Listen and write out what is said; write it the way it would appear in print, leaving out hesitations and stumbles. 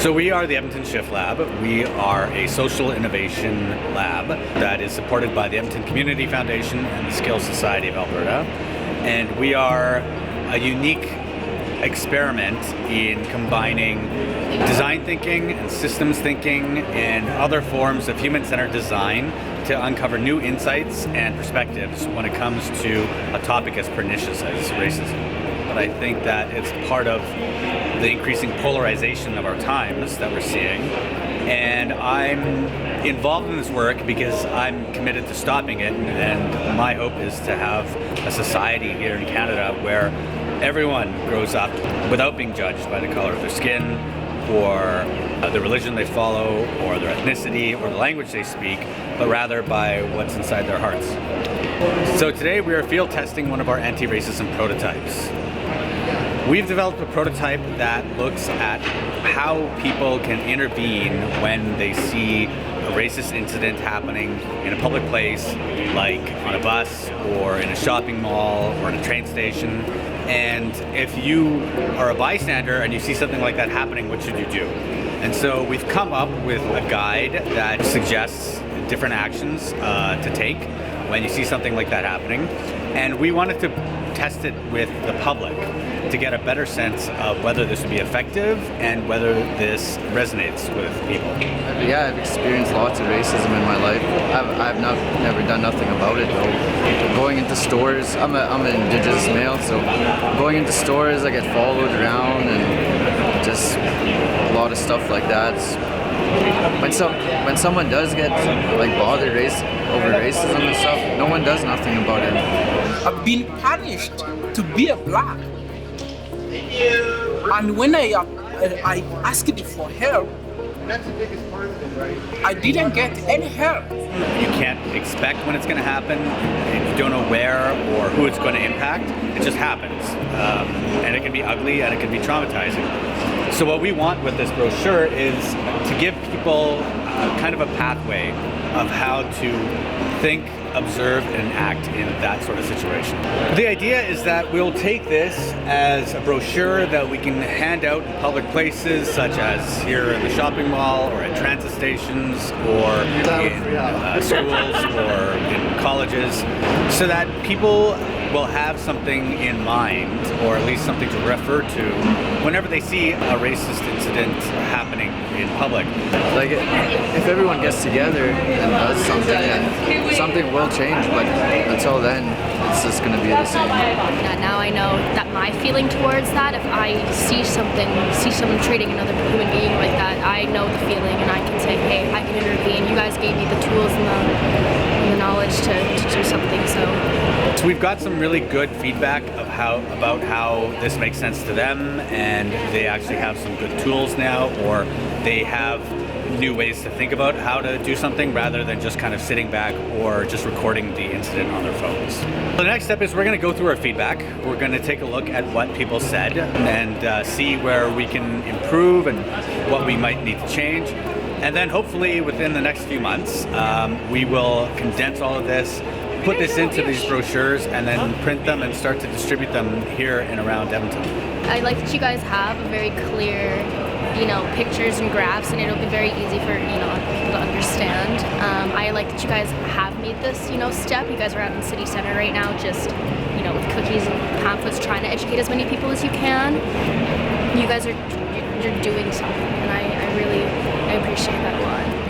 So we are the Edmonton Shift Lab. We are a social innovation lab that is supported by the Edmonton Community Foundation and the Skills Society of Alberta. And we are a unique experiment in combining design thinking and systems thinking and other forms of human-centered design to uncover new insights and perspectives when it comes to a topic as pernicious as racism. But I think that it's part of the increasing polarization of our times that we're seeing. And I'm involved in this work because I'm committed to stopping it, and my hope is to have a society here in Canada where everyone grows up without being judged by the color of their skin or the religion they follow or their ethnicity or the language they speak, but rather by what's inside their hearts. So today we are field testing one of our anti-racism prototypes. We've developed a prototype that looks at how people can intervene when they see a racist incident happening in a public place, like on a bus or in a shopping mall or in a train station. And if you are a bystander and you see something like that happening, what should you do? And so we've come up with a guide that suggests different actions to take when you see something like that happening. And we wanted to test it with the public to get a better sense of whether this would be effective and whether this resonates with people. Yeah, I've experienced lots of racism in my life. I've never done nothing about it though. Going into stores, I'm an Indigenous male, so going into stores I get followed around and just a lot of stuff like that. When someone does get like bothered over racism and stuff, no one does nothing about it. I've been punished to be a black, and when I asked for help, I didn't get any help. You can't expect when it's going to happen, and you don't know where or who it's going to impact. It just happens, and it can be ugly and it can be traumatizing. So what we want with this brochure is to give people kind of a pathway of how to think, observe, and act in that sort of situation. The idea is that we'll take this as a brochure that we can hand out in public places, such as here in the shopping mall or at transit stations or in schools or in colleges, so that people will have something in mind, or at least something to refer to whenever they see a racist incident happening in public. Like if everyone gets together and does something, then something will change, but until then it's just going to be the same. Now I know that my feeling towards that, if I see someone treating another human being like that, I know the feeling and I can say, hey, I can intervene. You guys gave me the tools and the knowledge to do something. So we've got some really good feedback of about how this makes sense to them, and they actually have some good tools now, or they have new ways to think about how to do something rather than just kind of sitting back or just recording the incident on their phones. The next step is we're going to go through our feedback. We're going to take a look at what people said and see where we can improve and what we might need to change. And then hopefully within the next few months, we will condense all of this, put this into these brochures, and then print them and start to distribute them here and around Edmonton. I like that you guys have a very clear, pictures and graphs, and it'll be very easy for, people to understand. I like that you guys have made this, step. You guys are out in the city center right now, just, with cookies and pamphlets, trying to educate as many people as you can. You guys you're doing something, and I appreciate that a lot.